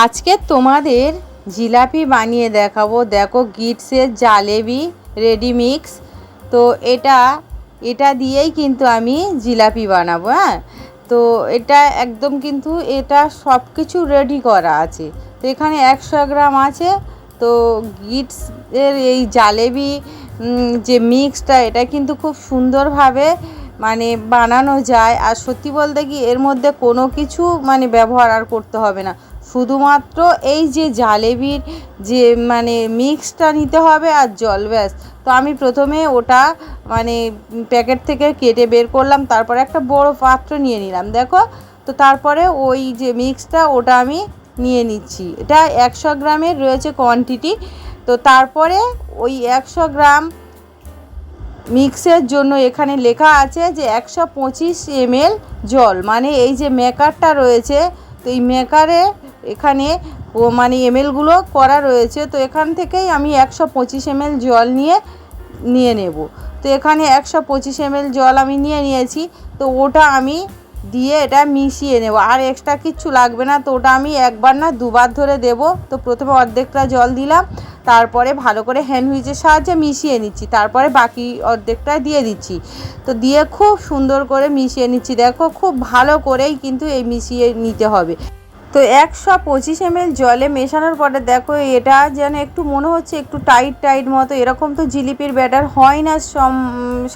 আজকে তোমাদের জিলাপি বানিয়ে দেখাবো। দেখো গিটসের জালেবি রেডি মিক্স। তো এটা দিয়েই কিন্তু আমি জিলাপি বানাবো। হ্যাঁ, তো এটা একদম কিন্তু এটা সব কিছু রেডি করা আছে। তো এখানে 100 গ্রাম আছে। তো গিটসের এই জালেবি যে মিক্সটা, এটা কিন্তু খুব সুন্দরভাবে মানে বানানো যায়। আর সত্যি বলতে কি, এর মধ্যে কোনো কিছু মানে ব্যবহার আর করতে হবে না, শুধুমাত্র এই যে জালেবির যে মানে মিক্সটা নিতে হবে আর জল, ব্যাস। তো আমি প্রথমে ওটা মানে প্যাকেট থেকে কেটে বের করলাম, তারপরে একটা বড় পাত্র নিয়ে নিলাম। দেখো, তো তারপরে ওই যে মিক্সটা ওটা আমি নিয়ে নিচ্ছি। এটা 100 গ্রামের রয়েছে কোয়ান্টিটি। তো তারপরে ওই 100 গ্রাম মিক্সের জন্য এখানে লেখা আছে যে 125 ml জল, মানে এই যে মেকারটা রয়েছে, তো এই মেকারে এখানে মানে এমএলগুলো করা রয়েছে। তো এখান থেকেই আমি 125 ml জল নিয়ে নেব। তো এখানে 125 ml জল আমি নিয়ে নিয়েছি। তো ওটা আমি দিয়ে এটা মিশিয়ে নেব, আর এক্সট্রা কিচ্ছু লাগবে না। তো ওটা আমি একবার না দুবার ধরে দেব। তো প্রথমে অর্ধেকটা জল দিলাম, তারপরে ভালো করে হ্যান্ড হুইচের সাহায্যে মিশিয়ে নিচ্ছি, তারপরে বাকি অর্ধেকটা দিয়ে দিচ্ছি। তো দিয়ে খুব সুন্দর করে মিশিয়ে নিচ্ছি। দেখো, খুব ভালো করেই কিন্তু এই মিশিয়ে নিতে হবে। তো 125 ml জলে মেশানোর পরে দেখো, এটা যেন একটু মনে হচ্ছে একটু টাইট মতো, এরকম তো জিলিপির ব্যাটার হয় না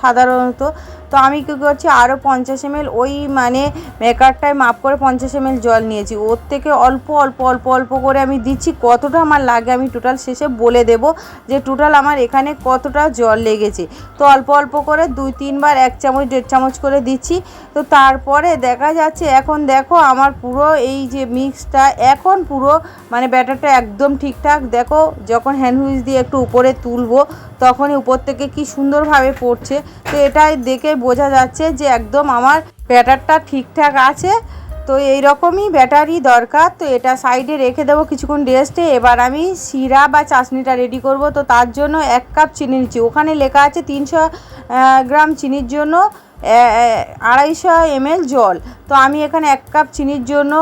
সাধারণত। তো আমি কী করছি, আরও 50 ml ওই মানে মেকারটায় মাপ করে 50 ml জল নিয়েছি। ওর থেকে অল্প অল্প অল্প অল্প করে আমি দিচ্ছি। কতটা আমার লাগে আমি টোটাল শেষে বলে দেব যে টোটাল আমার এখানে কতটা জল লেগেছে। তো অল্প অল্প করে 2-3 বার 1 চামচ 1.5 চামচ করে দিচ্ছি। তো তারপরে দেখা যাচ্ছে, এখন দেখো আমার পুরো এই যে মিক্সটা এখন পুরো মানে ব্যাটারটা একদম ঠিকঠাক। দেখো, যখন হ্যান্ড হুইচ দিয়ে একটু উপরে তুলবো তখনই উপর থেকে কি সুন্দরভাবে পড়ছে। তো এটাই দেখে বোঝা যাচ্ছে যে একদম আমার ব্যাটারটা ঠিকঠাক আছে। তো এই রকমই ব্যাটারই দরকার। তো এটা সাইডে রেখে দেবো কিছুক্ষণ রেস্টে। এবার আমি শিরা বা চাশনিটা রেডি করব। তো তার জন্য 1 কাপ চিনি নিচ্ছি। ওখানে লেখা আছে 300 গ্রাম চিনির জন্য 250 ml জল। তো আমি এখানে 1 কাপ চিনির জন্য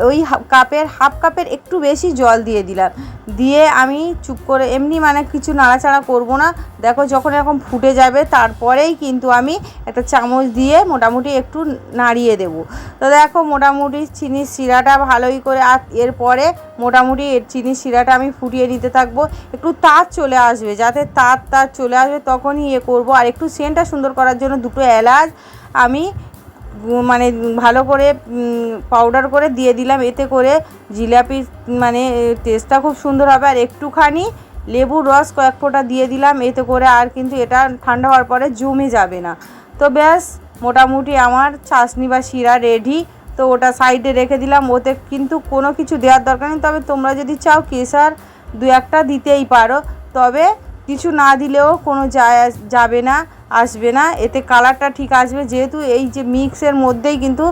ওই কাপের হাফ কাপের একটু বেশি জল দিয়ে দিলাম। দিয়ে আমি চুপ করে এমনি মানে কিছু নাড়াচাড়া করব না। দেখো, যখন এরকম ফুটে যাবে তারপরেই কিন্তু আমি একটা চামচ দিয়ে মোটামুটি একটু নাড়িয়ে দেব। তো দেখো, মোটামুটি চিনির শিরাটা ভালোই করে, আর এরপরে মোটামুটি চিনির শিরাটা আমি ফুটিয়ে নিতে থাকবো। একটু তার চলে আসবে, যাতে তার চলে আসবে তখনই করব। আর একটু সেন্টটা সুন্দর করার জন্য 2টো এলাচ আমি মানে ভালো করে পাউডার করে দিয়ে দিলাম। এতে করে জিলাপির মানে টেস্টটা খুব সুন্দর হবে। আর একটুখানি লেবুর রস কয়েক ফোঁটা দিয়ে দিলাম, এতে করে আর কিন্তু এটা ঠান্ডা হওয়ার পরে জমে যাবে না। তো ব্যাস, মোটামুটি আমার চাশনি বা শিরা রেডি। তো ওটা সাইডে রেখে দিলাম। ওতে কিন্তু কোনো কিছু দেওয়ার দরকার নেই, তবে তোমরা যদি চাও কেশর 2-1টা দিতেই পারো। তবে কিছু না দিলেও কোনো যাবে না, আসবে না, এতে কালারটা ঠিক আসবে। যেহেতু এই যে মিক্সের মধ্যেই কিন্তু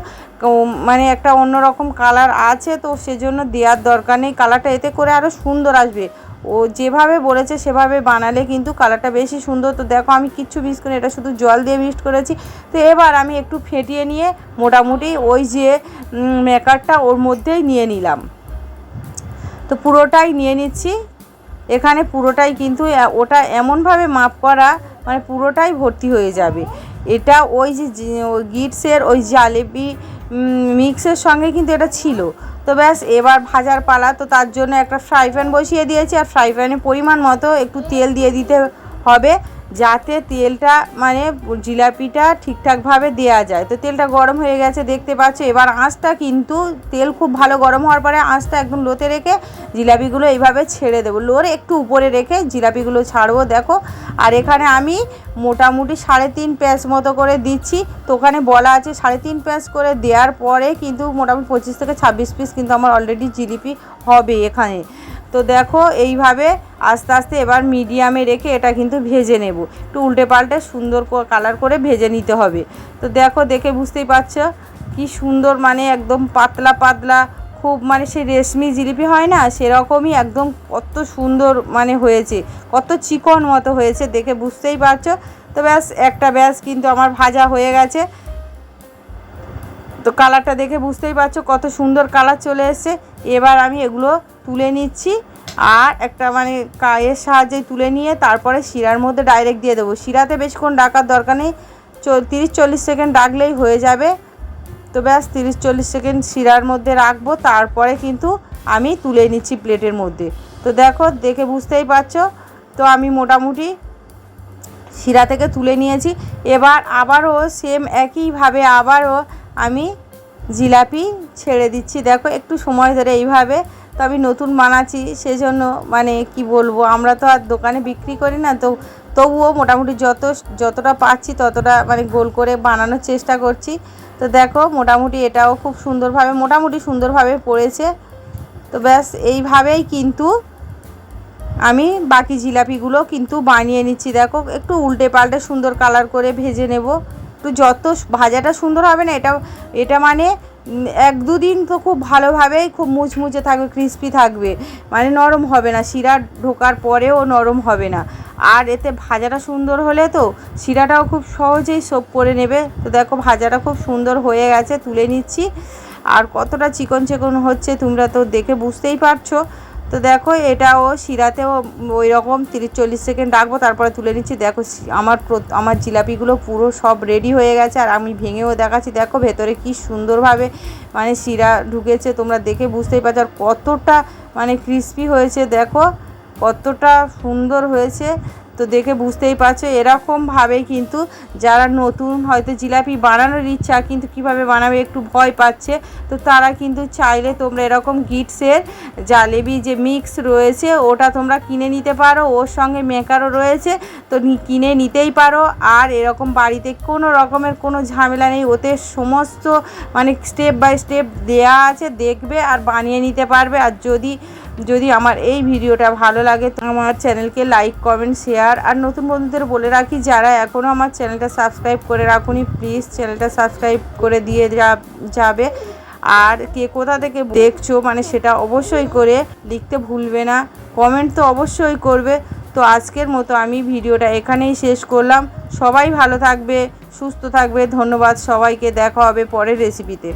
মানে একটা অন্যরকম কালার আছে, তো সেজন্য দেওয়ার দরকার নেই। কালারটা এতে করে আরও সুন্দর আসবে। ও যেভাবে বলেছে সেভাবে বানালে কিন্তু কালারটা বেশি সুন্দর। তো দেখো, আমি কিচ্ছু মিক্স করি, এটা শুধু জল দিয়ে মিক্সড করেছি। তো এবার আমি একটু ফেটিয়ে নিয়ে মোটামুটি ওই যে মেকারটা ওর মধ্যেই নিয়ে নিলাম। তো পুরোটাই নিয়ে নিচ্ছি। এখানে পুরোটাই কিন্তু ওটা এমনভাবে মাপ করা মানে পুরোটাই ভর্তি হয়ে যাবে। এটা ওই যে গিটসের ওই জালেবি মিক্সের সঙ্গে কিন্তু এটা ছিল। তো ব্যাস, এবার ভাজার পালা। তো তার জন্য একটা ফ্রাই প্যান বসিয়ে দিয়েছি, আর ফ্রাই প্যানে পরিমাণ মতো একটু তেল দিয়ে দিতে হবে, যাতে তেলটা মানে জিলাপিটা ঠিকঠাকভাবে দেওয়া যায়। তো তেলটা গরম হয়ে গেছে দেখতে পাচ্ছ। এবার আঁচটা কিন্তু তেল খুব ভালো গরম হওয়ার পরে আঁচটা একদম লোতে রেখে জিলাপিগুলো এইভাবে ছেড়ে দেবো। লোর একটু উপরে রেখে জিলাপিগুলো ছাড়বো। দেখো, আর এখানে আমি মোটামুটি 3.5 প্যাঁচ মতো করে দিচ্ছি। তো ওখানে বলা আছে 3.5 প্যাঁচ করে দেওয়ার পরে কিন্তু মোটামুটি 25 থেকে 26 পিস কিন্তু আমার অলরেডি জিলিপি হবে এখানে। তো দেখো, এইভাবে আস্তে আস্তে এবার মিডিয়ামে রেখে এটা কিন্তু ভেজে নেব। একটু উল্টে পাল্টে সুন্দর কালার করে ভেজে নিতে হবে। তো দেখো, দেখে বুঝতেই পারছো কি সুন্দর, মানে একদম পাতলা পাতলা, খুব মানে সেই রেশমি জিলিপি হয় না, সেরকমই একদম কত সুন্দর মানে হয়েছে, কত চিকন মতো হয়েছে, দেখে বুঝতেই পারছো। তো ব্যাস, একটা ব্যাস কিন্তু আমার ভাজা হয়ে গেছে। তো কালারটা দেখে বুঝতেই পারছো কত সুন্দর কালার চলে এসছে। এবার আমি এগুলো তুলে নিচ্ছি, আর একটা মানে কায়ের সাহায্যে তুলে নিয়ে তারপরে শিরার মধ্যে ডাইরেক্ট দিয়ে দেবো। শিরাতে বেশিক্ষণ ডাকার দরকার নেই, 30-40 সেকেন্ড ডাকলেই হয়ে যাবে। তো ব্যাস 30-40 সেকেন্ড শিরার মধ্যে রাখবো, তারপরে কিন্তু আমি তুলে নিচ্ছি প্লেটের মধ্যে। তো দেখো, দেখে বুঝতেই পারছো। তো আমি মোটামুটি শিরা থেকে তুলে নিয়েছি। এবার আবারও সেম একইভাবে আবারও আমি জিলাপি ছেড়ে দিচ্ছি। দেখো একটু সময় ধরে এইভাবে, তো আমি নতুন বানাচ্ছি সেজন্য মানে কি বলবো, আমরা তো আর দোকানে বিক্রি করি না, তো তবুও মোটামুটি যতটা পাচ্ছি ততটা মানে গোল করে বানানোর চেষ্টা করছি। তো দেখো মোটামুটি এটাও খুব সুন্দরভাবে পড়েছে। তো ব্যাস এইভাবেই কিন্তু আমি বাকি জিলাপিগুলো কিন্তু বানিয়ে নিচ্ছি। দেখো একটু উল্টে পাল্টে সুন্দর কালার করে ভেজে নেব। তো যত ভাজাটা সুন্দর হবে না, এটা মানে 1-2 দিন তো খুব ভালোভাবেই খুব মুচমুচে থাকবে, ক্রিস্পি থাকবে, মানে নরম হবে না, শিরা ঢোকার পরেও নরম হবে না। আর এতে ভাজাটা সুন্দর হলে তো শিরাটাও খুব সহজেই সোপ করে নেবে। তো দেখো ভাজাটা খুব সুন্দর হয়ে গেছে, তুলে নিচ্ছি। আর কতটা চিকন চিকন হচ্ছে তোমরা তো দেখে বুঝতেই পারছো। তো দেখো এটাও শিরাতেও ওই রকম 30-40 সেকেন্ড রাখবো, তারপরে তুলে নিচ্ছি। দেখো আমার জিলাপিগুলো পুরো সব রেডি হয়ে গেছে, আর আমি ভেঙেও দেখাচ্ছি। দেখো ভেতরে কি সুন্দরভাবে মানে শিরা ঢুকেছে, তোমরা দেখে বুঝতেই পারছো। আর কতটা মানে ক্রিস্পি হয়েছে, দেখো কতটা সুন্দর হয়েছে। তো দেখে বুঝতেই পারছো। এরকমভাবেই কিন্তু যারা নতুন হয়তো জিলাপি বানানোর ইচ্ছা কিন্তু কিভাবে বানাবে একটু ভয় পাচ্ছে, তো তারা কিন্তু চাইলে তোমরা এরকম গিটসের জালেবি যে মিক্স রয়েছে ওটা তোমরা কিনে নিতে পারো, ওর সঙ্গে মেকারও রয়েছে, তো কিনে নিতেই পারো। আর এরকম বাড়িতে কোনো রকমের কোনো ঝামেলা নেই, ওতে সমস্ত মানে স্টেপ বাই স্টেপ দেয়া আছে, দেখবে আর বানিয়ে নিতে পারবে। আর যদি আমার এই ভিডিওটা ভালো লাগে তো আমার চ্যানেলকে লাইক, কমেন্ট, শেয়ার। আর নতুন বন্ধুদের বলে রাখি, যারা এখনও আমার চ্যানেলটা সাবস্ক্রাইব করে রাখুনি প্লিজ চ্যানেলটা সাবস্ক্রাইব করে দিয়ে যাবে। আর কে কোথা থেকে দেখছো মানে সেটা অবশ্যই করে লিখতে ভুলবে না, কমেন্ট তো অবশ্যই করবে। তো আজকের মতো আমি ভিডিওটা এখানেই শেষ করলাম। সবাই ভালো থাকবে, সুস্থ থাকবে। ধন্যবাদ সবাইকে, দেখা হবে পরের রেসিপিতে।